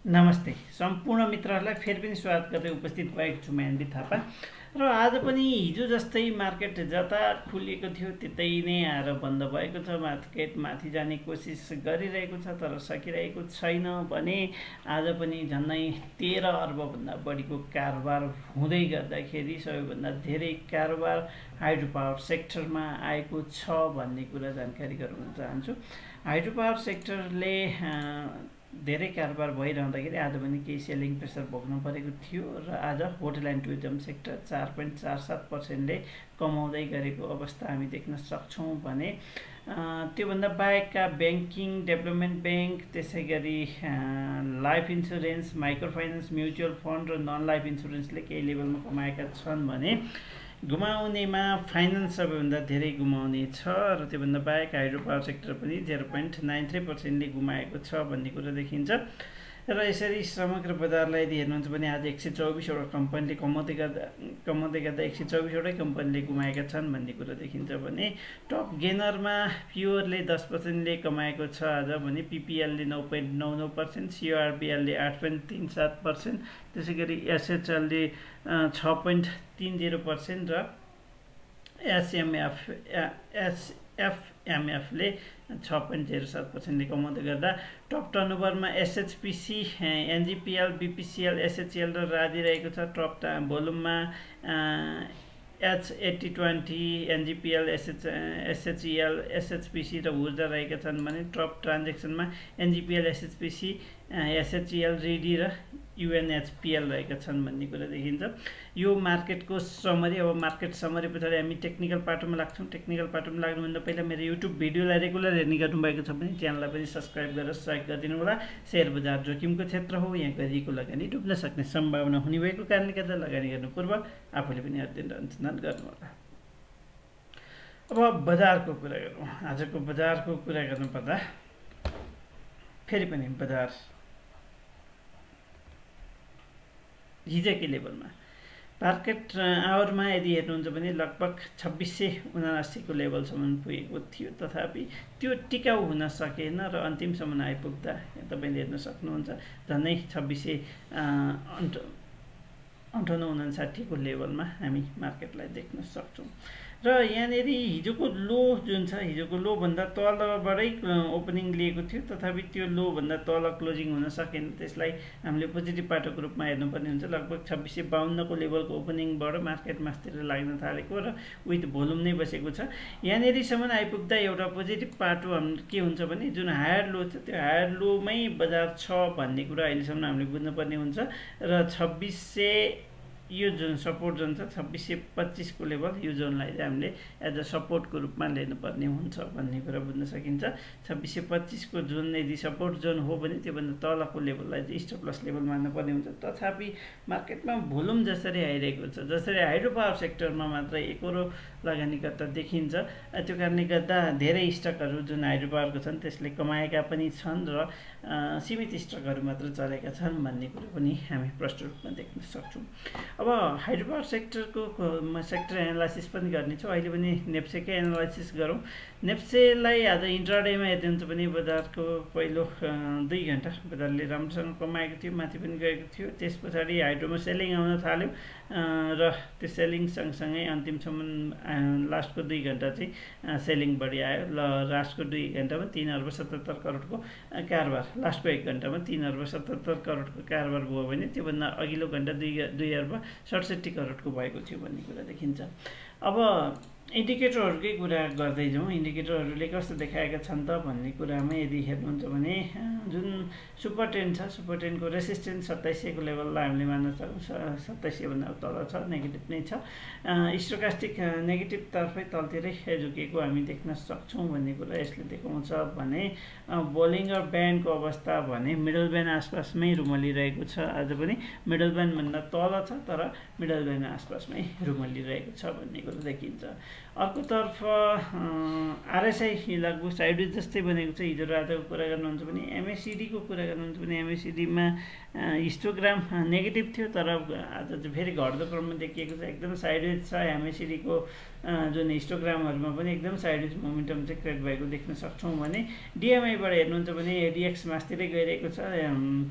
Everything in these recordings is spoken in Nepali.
नमस्ते सम्पूर्ण मित्रहरूलाई फेरि पनि स्वागत गर्दै उपस्थित भएको छु म एनबी थापा र आज पनि हिजो जस्तै मार्केट जता खुलेको थियो त्यतै नै आएर बन्द भएको छ। मार्केट माथि जाने कोसिस गरिरहेको छ तर सकिरहेको छैन भने आज पनि झन्डै 13 अर्बभन्दा बढीको कारोबार हुँदै गर्दाखेरि सबैभन्दा धेरै कारोबार हाइड्रो पावर सेक्टरमा आएको छ भन्ने कुरा जानकारी गराउन चाहन्छु। हाइड्रो पावर सेक्टरले धेरै कारोबार भइरहँदाखेरि आज पनि केही सेलिङ प्रेसर भोग्नु परेको थियो र आज होटल एन्ड टुरिज्म सेक्टर 4.47%ले कमाउँदै गरेको अवस्था हामी देख्न सक्छौँ भने त्योभन्दा बाहेकका ब्याङ्किङ, डेभलपमेन्ट ब्याङ्क, त्यसै गरी life insurance, micro finance, mutual fund र नन लाइफ इन्सुरेन्सले केही लेभलमा कमाएका छन् भने गुमाउनेमा फाइनेन्स सबैभन्दा धेरै गुमाउने छ र त्योभन्दा बाहेक हाइड्रो पावर सेक्टर पनि 0.93%ले गुमाएको छ भन्ने कुरा देखिन्छ। र यसरी समग्र बजारलाई यदि हेर्नुहुन्छ भने आज 124वटा कम्पनीले कमाउँदै गर्दा 124वटै कम्पनीले गुमाएका छन् भन्ने कुरा देखिन्छ भने टप गेनरमा प्योरले 10%ले कमाएको छ आज भने पिपिएलले 9.99%, सिओआरबिएलले 8.37%, त्यसै गरी एसएचएलले 6.30% र एसएफएमएफले 6.07%ले कमाउँदै गर्दा टप टर्नओभरमा एसएचपिसी, एनजिपिएल, बिपिसिएल, एसएचएल र राजी रहेको छ। टप भोल्युममा H8020, एनजिपिएल, एसएचइएल, एसएचपिसी र ऊर्जा रहेका छन् भने टप ट्रान्जेक्सनमा एनजिपिएल, एसएचपिसी, एसएचइएल, रिडी र युएनएचपिएल रहेका छन् भन्ने कुरा देखिन्छ। यो मार्केटको समरी। अब मार्केट समरी पछाडि हामी टेक्निकल पाटोमा लाग्छौँ। टेक्निकल पाटोमा लाग्नुभन्दा पहिला मेरो युट्युब भिडियोलाई रेगुलर हेर्ने गर्नुभएको छ भने च्यानललाई पनि सब्सक्राइब गरेर सहयोग गरिदिनु होला। सेयर बजार जोखिमको क्षेत्र हो, यहाँ गरिएको लगानी डुब्न सक्ने सम्भावना हुने भएको कारणले गर्दा लगानी गर्नु पूर्व आफूले पनि अध्ययन अनुसन्धान गर्नुहोला। अब बजारको कुरा गरौँ। आजको बजारको कुरा गर्नुपर्दा फेरि पनि बजार हिजोकै लेभलमा मार्केट आवरमा यदि हेर्नुहुन्छ भने लगभग 2679 को लेभलसम्म पुगेको थियो, तथापि त्यो टिकाउ हुन सकेन र अन्तिमसम्म आइपुग्दा तपाईँले हेर्न सक्नुहुन्छ झन्डै 2658-59 को लेभलमा हामी मार्केटलाई देख्न सक्छौँ। र यहाँनिर हिजोको लो जुन छ, हिजोको लो भन्दा तलबाटै ओपनिङ लिएको थियो, तथापि त्यो लो भन्दा तल क्लोजिङ हुन सकेन। त्यसलाई हामीले पोजिटिभ पाटोको रूपमा हेर्नुपर्ने हुन्छ। लगभग 2652 को लेभलको ओपनिङबाट मार्केट मास्तिर लाग्न थालेको र विथ भोल्युम नै बसेको छ। यहाँनिरसम्म आइपुग्दा एउटा पोजिटिभ पाटो के हुन्छ भने जुन हायर लो छ त्यो हायर लोमै बजार छ भन्ने कुरा अहिलेसम्म हामीले बुझ्नुपर्ने हुन्छ। र 2600 यो जुन सपोर्ट जोन छ 2625 को लेभल, यो जोनलाई चाहिँ हामीले एज अ सपोर्टको रूपमा लिनुपर्ने हुन्छ भन्ने कुरा बुझ्न सकिन्छ। 2625 को जोन यदि सपोर्ट जोन हो भने त्योभन्दा तलको लेभललाई चाहिँ स्टप लस लेभल मान्नुपर्ने हुन्छ। तथापि मार्केटमा भोल्युम जसरी आइरहेको छ, जसरी हाइड्रो पावर सेक्टरमा मात्र एकरो लगानीकर्ता देखिन्छ, त्यो कारणले गर्दा धेरै स्टकहरू जुन हाइड्रो पावरको छन् त्यसले कमाएका पनि छन् र सीमित स्टकहरू मात्र चलेका छन् भन्ने कुरो पनि हामी प्रष्ट रूपमा देख्न सक्छौँ। अब हाइड्रो पावर सेक्टरको सेक्टर एनालाइसिस पनि गर्नेछौँ। अहिले पनि नेप्सेकै एनालाइसिस गरौँ। नेप्सेलाई आज इन्ट्राडेमा हेर्नुहुन्छ भने बजारको पहिलो 2 घन्टा बजारले राम्रोसँग कमाएको थियो, माथि पनि गएको थियो। त्यस पछाडि हाइड्रोमा सेलिङ आउन थाल्यो र त्यो सेलिङ सँगसँगै अन्तिमसम्म लास्टको 2 घन्टा चाहिँ सेलिङ बढी आयो। लास्टको 2 घन्टामा 3.77 करोडको कारोबार, लास्टको 1 घन्टामा 3.77 करोडको कारोबार भयो भने त्योभन्दा अघिल्लो घन्टा 2.67 करोडको भएको थियो भन्ने कुरा देखिन्छ। अब इन्डिकेटरहरूकै कुरा गर्दै जाउँ। इन्डिकेटरहरूले कस्तो देखाएका छन् त भन्ने कुरामा यदि हेर्नुहुन्छ भने जुन सुपर ट्रेन्ड छ, सुपर ट्रेन्डको रेसिस्टेन्स 2700 को लेभललाई हामीले मान्न सक्छौँ। 2700 भन्दा तल छ, नेगेटिभ नै छ। स्टोकास्टिक नेगेटिभ तर्फै तलतिरै झुकेको हामी देख्न सक्छौँ भन्ने कुरा यसले देखाउँछ भने बोलिङ्गर ब्यान्डको अवस्था भने मिडल ब्यान्ड आसपासमै रुमलिरहेको छ। आज पनि मिडल ब्यान्ड भन्दा तल छ तर मिडल ब्यान्ड आसपासमै रुमलिरहेको छ भन्ने कुरा देखिन्छ। अर्कोतर्फ आरएसआई लगभग साइडवेज जस्तै बनेको छ। हिजो रातको कुरा गर्नुहुन्छ भने एमएसिडीको कुरा गर्नुहुन्छ भने एमएसिडीमा हिस्टोग्राम नेगेटिभ थियो, तर आज चाहिँ फेरि घट्दो क्रममा देखिएको छ। एकदम साइडवेज छ एमएसिडीको जुन हिस्टोग्रामहरूमा पनि एकदम साइडवेज मोमेन्टम चाहिँ क्रिएट भएको देख्न सक्छौँ भने डिएमआईबाट हेर्नुहुन्छ भने एडिएक्स मास्तिरै गइरहेको छ,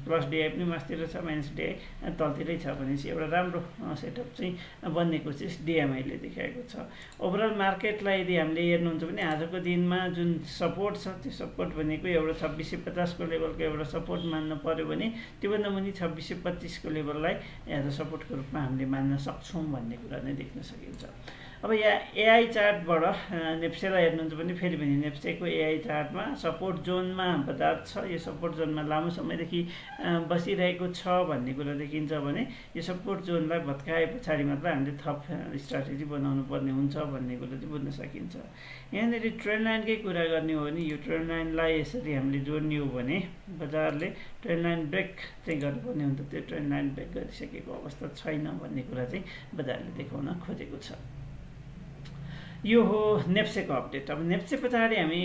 प्लस डिआई पनि मास्तिर छ, माइनस डिआई तलतिरै छ भनेपछि एउटा राम्रो सेटअप चाहिँ बन्ने कोसिस डिएमआईले देखाएको छ। ओभरअल मार्केटलाई यदि हामीले हेर्नुहुन्छ भने आजको दिनमा जुन सपोर्ट छ त्यो सपोर्ट भनेको एउटा 2650 को लेभलको एउटा सपोर्ट मान्न पर्यो भने त्योभन्दा मुनि 2625 को लेभललाई एज अ सपोर्टको रूपमा हामीले मान्न सक्छौँ भन्ने कुरा नै देख्न सकिन्छ। अब यहाँ एआई चार्टबाट नेप्सेलाई हेर्नुहुन्छ भने फेरि पनि नेप्सेको एआई चार्टमा सपोर्ट जोनमा बजार छ। यो सपोर्ट जोनमा लामो समयदेखि बसिरहेको छ भन्ने कुरा देखिन्छ भने यो सपोर्ट जोनलाई भत्काए पछाडि मात्र हामीले थप स्ट्राटेजी बनाउनु पर्ने हुन्छ भन्ने कुरा चाहिँ बुझ्न सकिन्छ। यहाँनिर ट्रेन्ड लाइनकै कुरा गर्ने हो भने यो ट्रेन्ड लाइनलाई यसरी हामीले जोड्ने हो भने बजारले ट्रेन्ड लाइन ब्रेक चाहिँ गर्नुपर्ने हुन्छ। त्यो ट्रेन्ड लाइन ब्रेक गरिसकेको अवस्था छैन भन्ने कुरा चाहिँ बजारले देखाउन खोजेको छ। यो हो नेप्सेको अपडेट। अब नेप्से पछाडि हामी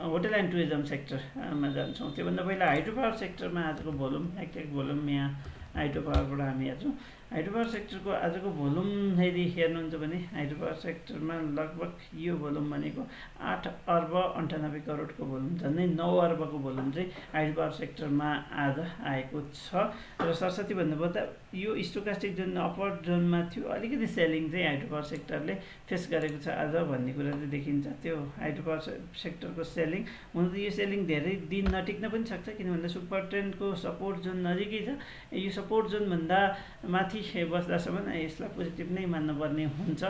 होटल एन्ड टुरिज्म सेक्टरमा जान्छौँ। त्योभन्दा पहिला हाइड्रो पावर सेक्टरमा आजको भोल्युम एक भोल्युम यहाँ हाइड्रो पावरबाट हामी हेर्छौँ। हाइड्रो पावर सेक्टरको आजको भोल्युम यदि हेर्नुहुन्छ भने हाइड्रो पावर सेक्टरमा लगभग यो भोल्युम भनेको 8 अर्ब 98 करोडको भोल्युम, झन्डै 9 अर्बको भोल्युम चाहिँ हाइड्रो पावर सेक्टरमा आज आएको छ। र सरस्वती भन्नुपर्दा यो स्टोकास्टिक जुन अपर जोनमा थियो अलिकति सेलिङ चाहिँ हाइड्रो पावर सेक्टरले फेस गरेको छ आज भन्ने कुरा चाहिँ देखिन्छ। त्यो हाइड्रो पावर सेक्टरको सेलिङ हुन त यो सेलिङ धेरै दिन नटिक्न पनि सक्छ, किन भन्दा सुपर ट्रेन्डको सपोर्ट जोन नजिकै छ। यो सपोर्ट जोनभन्दा माथि बस्दासम्म यसलाई पोजिटिभ नै मान्नुपर्ने हुन्छ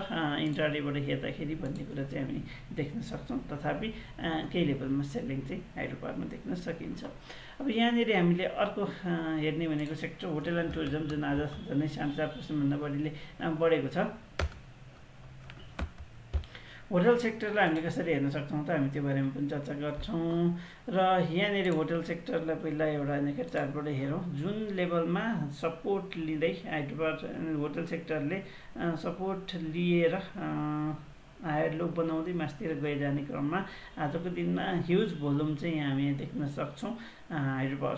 इन्ट्राडेबाट हेर्दाखेरि भन्ने कुरा चाहिँ हामी देख्न सक्छौँ। तथापि केही लेभलमा सेलिङ चाहिँ हाइड्रो पावरमा देख्न सकिन्छ। अब यहाँनिर हामीले अर्को हेर्ने भनेको सेक्टर होटल एन्ड टुरिज्म जुन आज झन्डै 4.5% बढीले बढेको छ। होटल सेक्टरलाई हामीले कसरी हेर्न सक्छौँ त हामी त्यो बारेमा पनि चर्चा गर्छौँ। र यहाँनिर होटल सेक्टरलाई पहिला एउटा नेकेड चार्टबाट हेरौँ। जुन लेभलमा सपोर्ट लिँदै हाइड्रो पावर होटल सेक्टरले सपोर्ट लिएर हायर लो बनाउँदै मास्तिर गइजाने क्रममा आजको दिनमा ह्युज भोल्युम चाहिँ हामी देख्न सक्छौँ। हाइड्रो पावर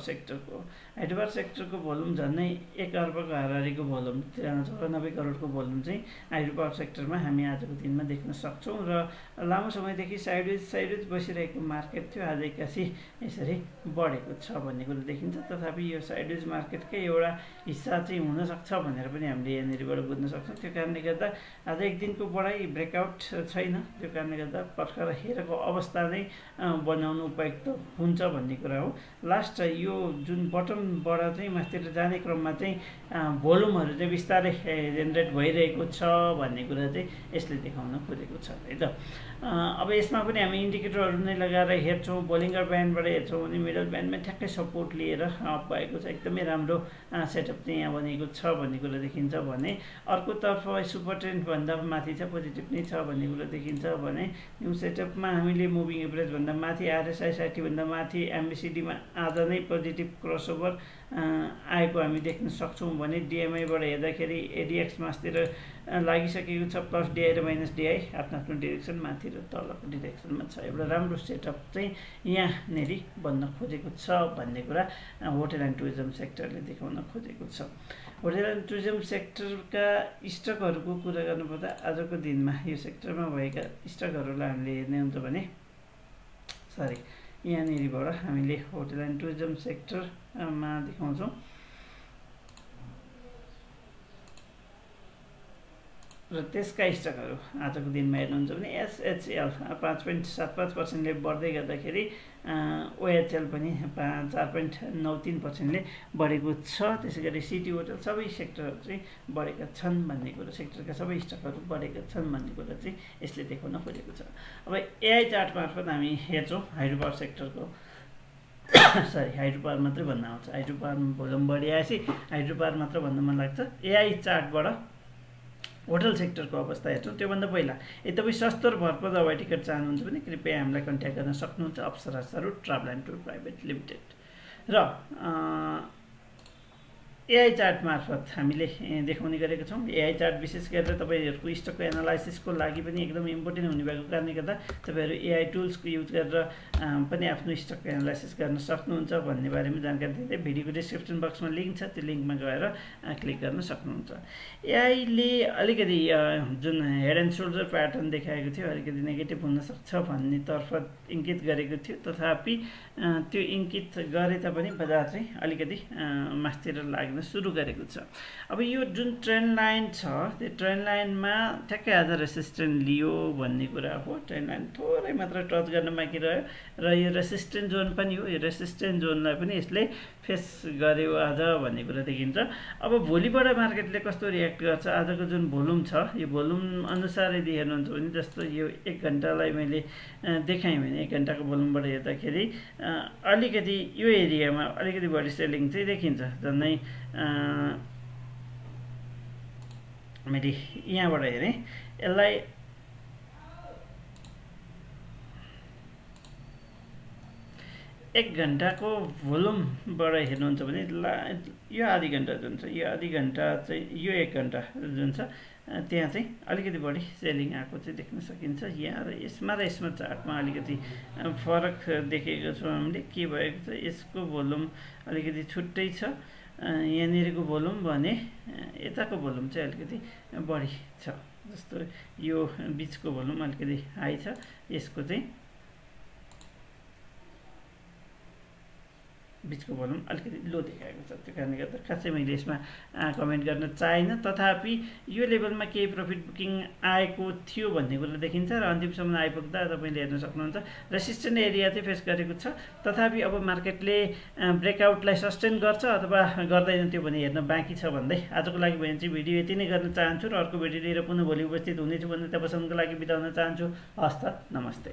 सेक्टरको भोल्युम झन्डै 1 अर्बको हाराहारीको भोल्युम 94 करोडको भोल्युम चाहिँ हाइड्रो पावर सेक्टरमा हामी आजको दिनमा देख्न सक्छौँ। र लामो समयदेखि साइडवेज बसिरहेको मार्केट थियो, आज एक्कासी यसरी बढेको छ भन्ने कुरा देखिन्छ। तथापि यो साइडवेज मार्केटकै एउटा हिस्सा चाहिँ हुनसक्छ भनेर पनि हामीले यहाँनिरबाट बुझ्न सक्छौँ। त्यो कारणले गर्दा आज एक दिनको बढाइ ब्रेकआउट छैन, त्यो कारणले गर्दा पर्खर हेरेको अवस्था नै बनाउनु उपयुक्त हुन्छ भन्ने कुरा हो। लास्ट यो जुन बटमबाट चाहिँ मास्तिर जाने क्रममा चाहिँ भोल्युमहरू चाहिँ बिस्तारै जेनेरेट भइरहेको छ भन्ने कुरा चाहिँ यसले देखाउन खोजेको छ है त। अब यसमा पनि हामी इन्डिकेटरहरू नै लगाएर हेर्छौँ। बोलिङ्गर ब्यान्डबाट हेर्छौँ भने मिडल ब्यान्डमा ठ्याक्कै सपोर्ट लिएर अप भएको छ, एकदमै राम्रो सेटअप चाहिँ यहाँ बनेको छ भन्ने कुरा देखिन्छ भने अर्कोतर्फ सुपर ट्रेन्डभन्दा माथि छ, पोजिटिभ नै छ भन्ने कुरा देखिन्छ भने न्यू सेटअपमा हामीले मुभिङ एभरेजभन्दा माथि RSI 60 भन्दा माथि एमएसिडीमा आज नै पोजिटिभ क्रसओभर आएको हामी देख्न सक्छौँ भने डिएमआईबाट हेर्दाखेरि एडिएक्स मास्तिर लागिसकेको छ, प्लस डिआई र माइनस डिआई आफ्नो डिरेक्सन माथि र तलको डिरेक्सनमा छ। एउटा राम्रो सेटअप चाहिँ यहाँनिर बन्न खोजेको छ भन्ने कुरा होटल एन्ड टुरिज्म सेक्टरले देखाउन खोजेको छ। होटल एन्ड टुरिज्म सेक्टरका स्टकहरूको कुरा गर्नुपर्दा आजको दिनमा यो सेक्टरमा भएका स्टकहरूलाई हामीले हेर्ने हुन्छ भने यहाँनिरबाट हामीले होटल एन्ड टुरिज्म सेक्टरमा देखाउँछौँ। र त्यसका स्टकहरू आजको दिनमा हेर्नुहुन्छ भने एसएचएल 5.75%ले बढ्दै गर्दाखेरि ओएचएल पनि 4.93%ले बढेको छ। त्यसै गरी सिटी होटल सबै सेक्टरहरू चाहिँ बढेका छन् भन्ने कुरा, सेक्टरका सबै स्टकहरू बढेका छन् भन्ने कुरा चाहिँ यसले देखाउन खोजेको छ। अब एआई चार्ट मार्फत हामी हेर्छौँ हाइड्रो पावर सेक्टरको हाइड्रो पावर मात्रै भन्न आउँछ, हाइड्रो पावरमा भोल्युम बढिआएपछि हाइड्रो पावर मात्र भन्न मन लाग्छ। एआई चार्टबाट होटल सेक्टरको अवस्था हेर्छौँ। त्योभन्दा पहिला यदि तपाईँ सस्तो र भरपर्दो हवाई टिकट चाहनुहुन्छ भने कृपया हामीलाई कन्ट्याक्ट गर्न सक्नुहुन्छ, अप्सरा सरुट travel and tour private limited. र एआई चार्ट मार्फत हामीले देखाउने गरेका छौँ। एआई चार्ट विशेष गरेर तपाईँहरूको स्टकको एनालाइसिसको लागि पनि एकदम इम्पोर्टेन्ट हुने भएको कारणले गर्दा तपाईँहरू एआई टुल्सको युज गरेर पनि आफ्नो स्टकको एनालाइसिस गर्न सक्नुहुन्छ भन्ने बारेमा जानकारी दिँदै भिडियोको डिस्क्रिप्सन बक्समा लिङ्क छ, त्यो लिङ्कमा गएर क्लिक गर्न सक्नुहुन्छ। एआईले अलिकति जुन हेड एन्ड सोल्डर प्याटर्न देखाएको थियो अलिकति नेगेटिभ हुनसक्छ भन्नेतर्फ इङ्गित गरेको थियो, तथापि त्यो इङ्गित गरे तापनि बजार चाहिँ अलिकति मास्तिर लाग्न सुरु गरेको छ। अब यो जुन ट्रेन्ड लाइन छ त्यो ट्रेन्ड लाइनमा ठ्याक्कै आज रेसिस्टेन्ट लियो भन्ने कुरा हो। ट्रेन्ड लाइन थोरै मात्र टच गर्न बाँकी रह्यो र यो रेसिस्टेन्ट जोन पनि हो। यो रेसिस्टेन्ट जोनलाई पनि यसले फेस गर्यो आज भन्ने कुरा देखिन्छ। अब भोलिबाट मार्केटले कस्तो रियाक्ट गर्छ, आजको जुन भोल्युम छ यो भोल्युम अनुसार यदि हेर्नुहुन्छ भने जस्तो यो 1 घन्टालाई मैले देखाएँ भने 1 घन्टाको भोल्युमबाट हेर्दाखेरि अलिकति यो एरियामा अलिकति बढी सेलिङ चाहिँ देखिन्छ। झन्डै मैले यहाँबाट हेरेँ यसलाई एक घन्टाको भोल्युमबाट हेर्नुहुन्छ भने यो आधी घन्टा जुन छ यो आधी घन्टा चाहिँ यो 1 घन्टा जुन छ त्यहाँ चाहिँ अलिकति बढी सेलिङ आएको चाहिँ देख्न सकिन्छ। यहाँ र यसमा चार्टमा अलिकति फरक देखेको छौँ हामीले। के भएको छ यसको भोल्युम अलिकति छुट्टै छ, यहाँनिरको भोल्युम भने यताको भोल्युम चाहिँ अलिकति बढी छ। जस्तो यो बिचको भोल्युम अलिकति हाई छ, यसको चाहिँ बिचको भोल्युम अलिकति लो देखाएको छ। त्यो कारणले गर्दा खासै मैले यसमा कमेन्ट गर्न चाहेन, तथापि यो लेभलमा केही प्रफिट बुकिङ आएको थियो भन्ने कुरा देखिन्छ र अन्तिमसम्म आइपुग्दा तपाईँले हेर्न सक्नुहुन्छ रेसिस्टेन्ट एरिया चाहिँ फेस गरेको छ। तथापि अब मार्केटले ब्रेकआउटलाई सस्टेन गर्छ अथवा गर्दैन त्यो भने हेर्न बाँकी छ भन्दै आजको लागि भने चाहिँ भिडियो यति नै गर्न चाहन्छु र अर्को भिडियो लिएर पुनः भोलि उपस्थित हुनेछु भन्दै तबसम्मको लागि बिदा हुन चाहन्छु। हस्त, नमस्ते।